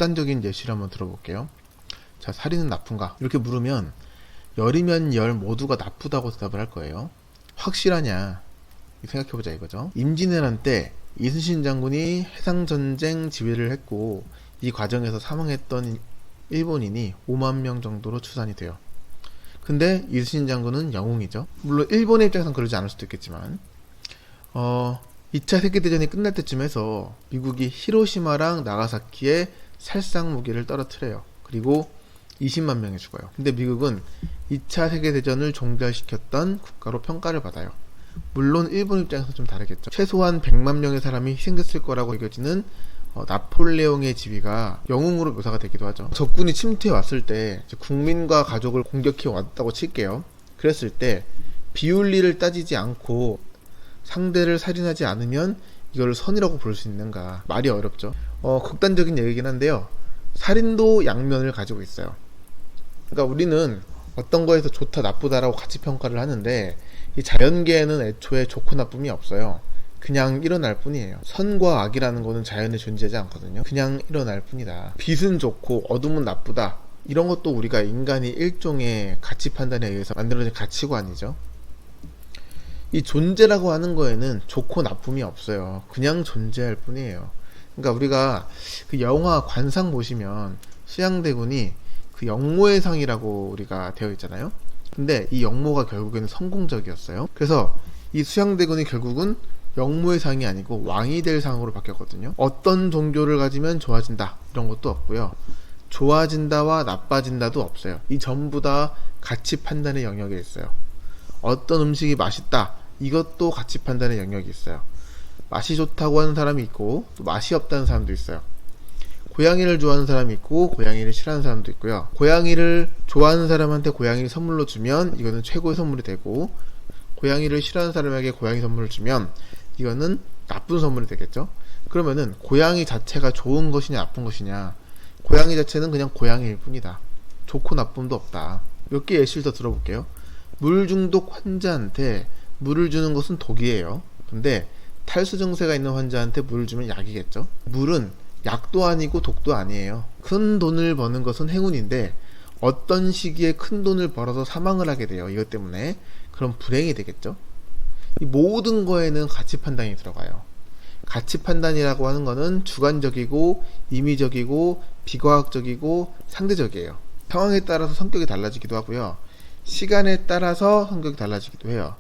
극단적인 예시를 한번 들어볼게요. 자, 살인은 나쁜가? 이렇게 물으면 열이면 열 모두가 나쁘다고 대답을 할 거예요. 확실하냐? 생각해보자 이거죠. 임진왜란 때 이순신 장군이 해상전쟁 지휘를 했고 이 과정에서 사망했던 일본인이 5만 명 정도로 추산이 돼요. 근데 이순신 장군은 영웅이죠. 물론 일본의 입장에서는 그러지 않을 수도 있겠지만 2차 세계대전이 끝날 때쯤 해서 미국이 히로시마랑 나가사키에 살상 무기를 떨어뜨려요. 그리고 20만 명이 죽어요. 근데 미국은 2차 세계대전을 종결시켰던 국가로 평가를 받아요. 물론 일본 입장에서 좀 다르겠죠. 최소한 100만 명의 사람이 희생됐을 거라고 여겨지는 나폴레옹의 지위가 영웅으로 묘사가 되기도 하죠. 적군이 침투해 왔을 때 국민과 가족을 공격해 왔다고 칠게요. 그랬을 때 비윤리를 따지지 않고 상대를 살인하지 않으면 이걸 선이라고 볼 수 있는가? 말이 어렵죠. 극단적인 얘기긴 한데요. 살인도 양면을 가지고 있어요. 그러니까 우리는 어떤 거에서 좋다 나쁘다라고 같이 평가를 하는데 이 자연계에는 애초에 좋고 나쁨이 없어요. 그냥 일어날 뿐이에요. 선과 악이라는 거는 자연에 존재하지 않거든요. 그냥 일어날 뿐이다. 빛은 좋고 어둠은 나쁘다. 이런 것도 우리가 인간이 일종의 가치 판단에 의해서 만들어진 가치관이죠. 이 존재라고 하는 거에는 좋고 나쁨이 없어요. 그냥 존재할 뿐이에요. 그러니까 우리가 그 영화 관상 보시면 수양대군이 그 영모의 상이라고 우리가 되어 있잖아요. 근데 이 영모가 결국에는 성공적이었어요. 그래서 이 수양대군이 결국은 영모의 상이 아니고 왕이 될 상으로 바뀌었거든요. 어떤 종교를 가지면 좋아진다 이런 것도 없고요. 좋아진다와 나빠진다도 없어요. 이 전부 다 가치 판단의 영역에 있어요. 어떤 음식이 맛있다 이것도 가치 판단의 영역이 있어요. 맛이 좋다고 하는 사람이 있고 또 맛이 없다는 사람도 있어요. 고양이를 좋아하는 사람이 있고 고양이를 싫어하는 사람도 있고요. 고양이를 좋아하는 사람한테 고양이를 선물로 주면 이거는 최고의 선물이 되고, 고양이를 싫어하는 사람에게 고양이 선물을 주면 이거는 나쁜 선물이 되겠죠. 그러면은 고양이 자체가 좋은 것이냐 나쁜 것이냐, 고양이 자체는 그냥 고양이일 뿐이다. 좋고 나쁨도 없다. 몇 개 예시를 더 들어볼게요. 물 중독 환자한테 물을 주는 것은 독이에요. 근데 탈수 증세가 있는 환자한테 물을 주면 약이겠죠. 물은 약도 아니고 독도 아니에요. 큰 돈을 버는 것은 행운인데 어떤 시기에 큰 돈을 벌어서 사망을 하게 돼요. 이것 때문에. 그럼 불행이 되겠죠. 이 모든 거에는 가치 판단이 들어가요. 가치 판단이라고 하는 거는 주관적이고 임의적이고 비과학적이고 상대적이에요. 상황에 따라서 성격이 달라지기도 하고요. 시간에 따라서 성격이 달라지기도 해요.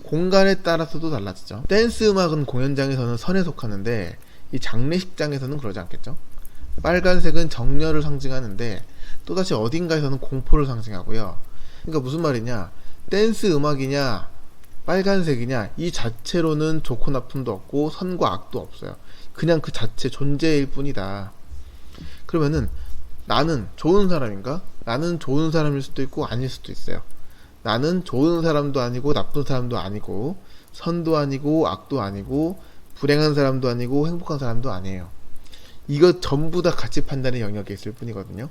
공간에 따라서도 달라지죠. 댄스 음악은 공연장에서는 선에 속하는데 이 장례식장에서는 그러지 않겠죠. 빨간색은 정열을 상징하는데 또다시 어딘가에서는 공포를 상징하고요. 그러니까 무슨 말이냐, 댄스 음악이냐 빨간색이냐 이 자체로는 좋고 나쁨도 없고 선과 악도 없어요. 그냥 그 자체 존재일 뿐이다. 그러면은 나는 좋은 사람인가? 나는 좋은 사람일 수도 있고 아닐 수도 있어요. 나는 좋은 사람도 아니고 나쁜 사람도 아니고 선도 아니고 악도 아니고 불행한 사람도 아니고 행복한 사람도 아니에요. 이거 전부 다 가치 판단의 영역에 있을 뿐이거든요.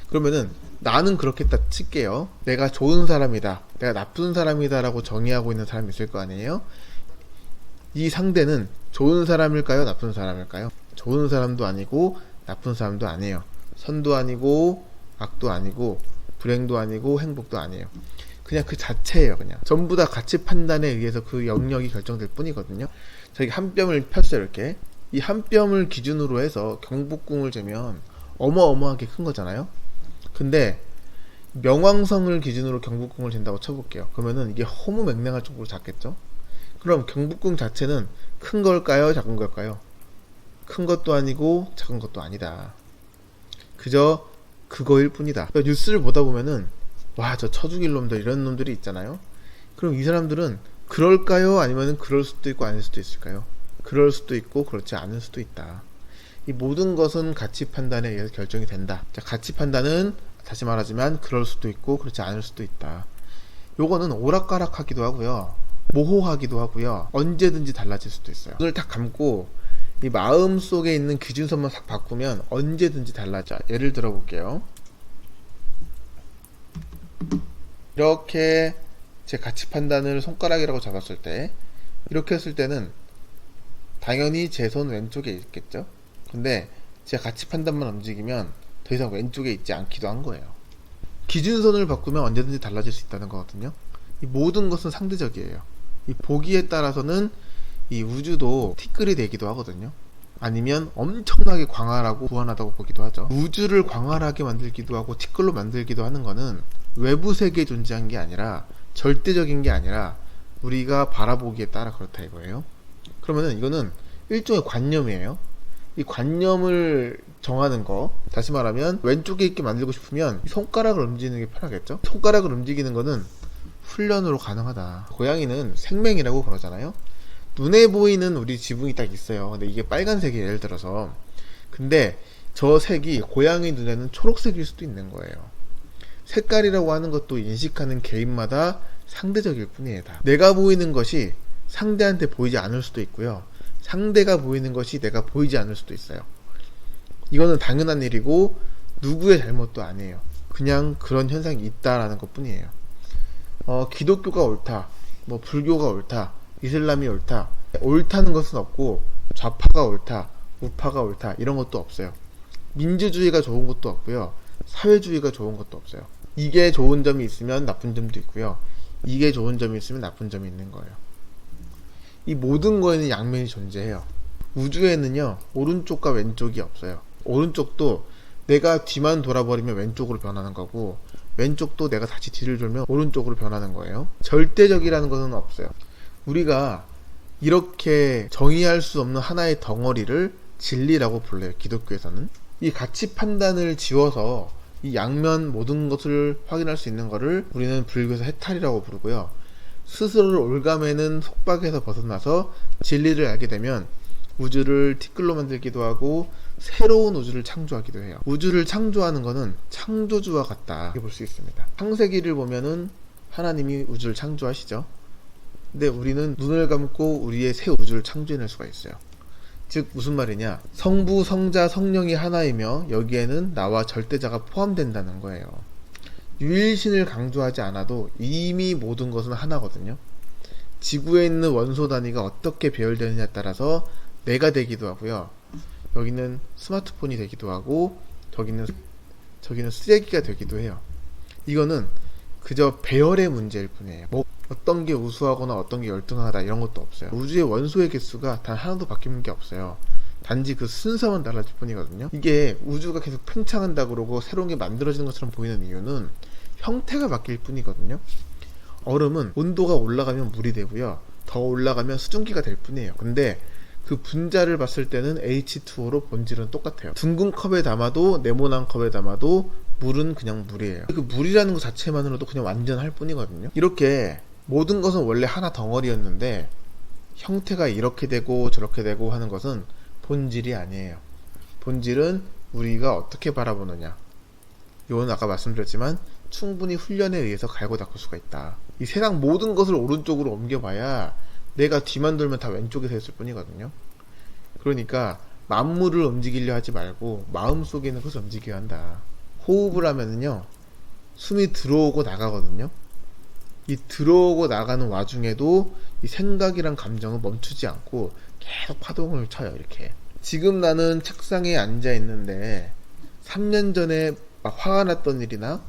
그러면은 나는 그렇겠다 칠게요. 내가 좋은 사람이다, 내가 나쁜 사람이다 라고 정의하고 있는 사람이 있을 거 아니에요. 이 상대는 좋은 사람일까요 나쁜 사람일까요? 좋은 사람도 아니고 나쁜 사람도 아니에요. 선도 아니고 악도 아니고 불행도 아니고 행복도 아니에요. 그냥 그 자체예요. 그냥 전부 다 가치 판단에 의해서 그 영역이 결정될 뿐이거든요. 저기 한 뼘을 폈어요. 이렇게 이 한 뼘을 기준으로 해서 경복궁을 재면 어마어마하게 큰 거잖아요. 근데 명왕성을 기준으로 경복궁을 재는다고 쳐볼게요. 그러면은 이게 허무맹랑할 정도로 작겠죠. 그럼 경복궁 자체는 큰 걸까요 작은 걸까요? 큰 것도 아니고 작은 것도 아니다. 그저 그거일 뿐이다. 그러니까 뉴스를 보다 보면은 와, 저 쳐죽일 놈들 이런 놈들이 있잖아요. 그럼 이 사람들은 그럴까요 아니면 그럴 수도 있고 아닐 수도 있을까요? 그럴 수도 있고 그렇지 않을 수도 있다. 이 모든 것은 가치 판단에 의해서 결정이 된다. 자, 가치 판단은 다시 말하지만 그럴 수도 있고 그렇지 않을 수도 있다. 요거는 오락가락하기도 하고요, 모호하기도 하고요, 언제든지 달라질 수도 있어요. 눈을 딱 감고 이 마음 속에 있는 기준선만 싹 바꾸면 언제든지 달라져. 예를 들어 볼게요. 이렇게 제 가치 판단을 손가락이라고 잡았을 때, 이렇게 했을 때는 당연히 제 손 왼쪽에 있겠죠. 근데 제 가치 판단만 움직이면 더 이상 왼쪽에 있지 않기도 한 거예요. 기준선을 바꾸면 언제든지 달라질 수 있다는 거거든요. 이 모든 것은 상대적이에요. 이 보기에 따라서는 이 우주도 티끌이 되기도 하거든요. 아니면 엄청나게 광활하고 무한하다고 보기도 하죠. 우주를 광활하게 만들기도 하고 티끌로 만들기도 하는 거는 외부 세계에 존재한 게 아니라, 절대적인 게 아니라 우리가 바라보기에 따라 그렇다 이거예요. 그러면은 이거는 일종의 관념이에요. 이 관념을 정하는 거, 다시 말하면 왼쪽에 있게 만들고 싶으면 손가락을 움직이는 게 편하겠죠. 손가락을 움직이는 거는 훈련으로 가능하다. 고양이는 생맹이라고 그러잖아요. 눈에 보이는 우리 지붕이 딱 있어요. 근데 이게 빨간색이에요, 예를 들어서. 근데 저 색이 고양이 눈에는 초록색일 수도 있는 거예요. 색깔이라고 하는 것도 인식하는 개인마다 상대적일 뿐이에요. 다. 내가 보이는 것이 상대한테 보이지 않을 수도 있고요, 상대가 보이는 것이 내가 보이지 않을 수도 있어요. 이거는 당연한 일이고 누구의 잘못도 아니에요. 그냥 그런 현상이 있다라는 것 뿐이에요. 기독교가 옳다, 뭐 불교가 옳다, 이슬람이 옳다, 옳다는 것은 없고, 좌파가 옳다, 우파가 옳다 이런 것도 없어요. 민주주의가 좋은 것도 없고요, 사회주의가 좋은 것도 없어요. 이게 좋은 점이 있으면 나쁜 점도 있고요, 이게 좋은 점이 있으면 나쁜 점이 있는 거예요. 이 모든 거에는 양면이 존재해요. 우주에는요, 오른쪽과 왼쪽이 없어요. 오른쪽도 내가 뒤만 돌아버리면 왼쪽으로 변하는 거고, 왼쪽도 내가 다시 뒤를 돌면 오른쪽으로 변하는 거예요. 절대적이라는 것은 없어요. 우리가 이렇게 정의할 수 없는 하나의 덩어리를 진리라고 불러요, 기독교에서는. 이 가치 판단을 지워서 이 양면 모든 것을 확인할 수 있는 거를 우리는 불교에서 해탈이라고 부르고요, 스스로를 올가매는 속박에서 벗어나서 진리를 알게 되면 우주를 티끌로 만들기도 하고 새로운 우주를 창조하기도 해요. 우주를 창조하는 것은 창조주와 같다, 이렇게 볼 수 있습니다. 창세기를 보면은 하나님이 우주를 창조하시죠. 근데 우리는 눈을 감고 우리의 새 우주를 창조해낼 수가 있어요. 즉 무슨 말이냐, 성부, 성자, 성령이 하나이며 여기에는 나와 절대자가 포함된다는 거예요. 유일신을 강조하지 않아도 이미 모든 것은 하나거든요. 지구에 있는 원소 단위가 어떻게 배열되느냐에 따라서 내가 되기도 하고요, 여기는 스마트폰이 되기도 하고 저기는 쓰레기가 되기도 해요. 이거는 그저 배열의 문제일 뿐이에요. 뭐 어떤 게 우수하거나 어떤 게 열등하다 이런 것도 없어요. 우주의 원소의 개수가 단 하나도 바뀌는 게 없어요. 단지 그 순서만 달라질 뿐이거든요. 이게 우주가 계속 팽창한다 그러고 새로운 게 만들어지는 것처럼 보이는 이유는 형태가 바뀔 뿐이거든요. 얼음은 온도가 올라가면 물이 되고요, 더 올라가면 수증기가 될 뿐이에요. 근데 그 분자를 봤을 때는 H2O로 본질은 똑같아요. 둥근 컵에 담아도 네모난 컵에 담아도 물은 그냥 물이에요. 그 물이라는 것 자체만으로도 그냥 완전할 뿐이거든요. 이렇게 모든 것은 원래 하나 덩어리였는데 형태가 이렇게 되고 저렇게 되고 하는 것은 본질이 아니에요. 본질은 우리가 어떻게 바라보느냐. 이건 아까 말씀드렸지만 충분히 훈련에 의해서 갈고 닦을 수가 있다. 이 세상 모든 것을 오른쪽으로 옮겨봐야 내가 뒤만 돌면 다 왼쪽에 서 있을 뿐이거든요. 그러니까 만물을 움직이려 하지 말고 마음속에 있는 것을 움직여야 한다. 호흡을 하면은요, 숨이 들어오고 나가거든요. 이 들어오고 나가는 와중에도 이 생각이란 감정은 멈추지 않고 계속 파동을 쳐요. 이렇게 지금 나는 책상에 앉아 있는데 3년 전에 막 화가 났던 일이나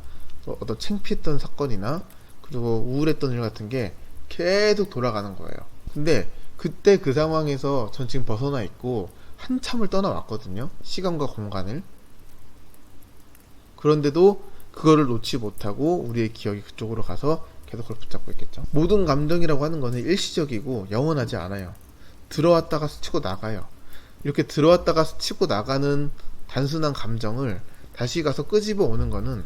어떤 창피했던 사건이나 그리고 우울했던 일 같은 게 계속 돌아가는 거예요. 근데 그때 그 상황에서 전 지금 벗어나 있고 한참을 떠나왔거든요, 시간과 공간을. 그런데도 그거를 놓지 못하고 우리의 기억이 그쪽으로 가서 계속 그걸 붙잡고 있겠죠. 모든 감정이라고 하는 거는 일시적이고 영원하지 않아요. 들어왔다가 스치고 나가요. 이렇게 들어왔다가 스치고 나가는 단순한 감정을 다시 가서 끄집어 오는 거는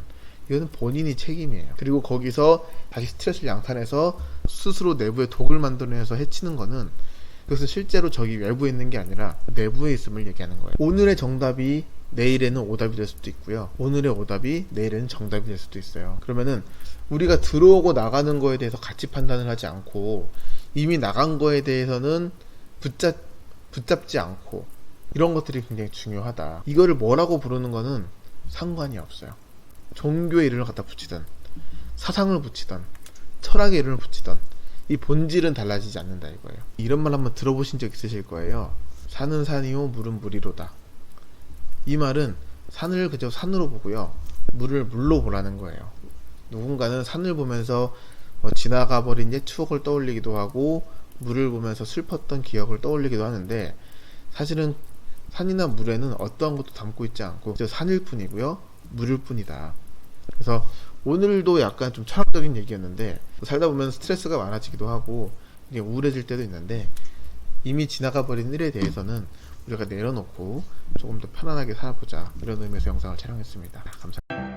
이거는 본인이 책임이에요. 그리고 거기서 다시 스트레스를 양산해서 스스로 내부에 독을 만들어내서 해치는 거는, 그것은 실제로 저기 외부에 있는 게 아니라 내부에 있음을 얘기하는 거예요. 오늘의 정답이 내일에는 오답이 될 수도 있고요, 오늘의 오답이 내일에는 정답이 될 수도 있어요. 그러면은 우리가 들어오고 나가는 거에 대해서 가치 판단을 하지 않고 이미 나간 거에 대해서는 붙잡지 않고, 이런 것들이 굉장히 중요하다. 이거를 뭐라고 부르는 거는 상관이 없어요. 종교의 이름을 갖다 붙이든 사상을 붙이든 철학의 이름을 붙이든 이 본질은 달라지지 않는다 이거예요. 이런 말 한번 들어보신 적 있으실 거예요. 산은 산이요 물은 물이로다. 이 말은 산을 그저 산으로 보고요, 물을 물로 보라는 거예요. 누군가는 산을 보면서 지나가 버린 옛 추억을 떠올리기도 하고, 물을 보면서 슬펐던 기억을 떠올리기도 하는데, 사실은 산이나 물에는 어떠한 것도 담고 있지 않고 그저 산일 뿐이고요, 물일 뿐이다. 그래서 오늘도 약간 좀 철학적인 얘기였는데, 살다 보면 스트레스가 많아지기도 하고 이게 우울해질 때도 있는데, 이미 지나가 버린 일에 대해서는 우리가 내려놓고 조금 더 편안하게 살아보자, 이런 의미에서 영상을 촬영했습니다. 감사합니다.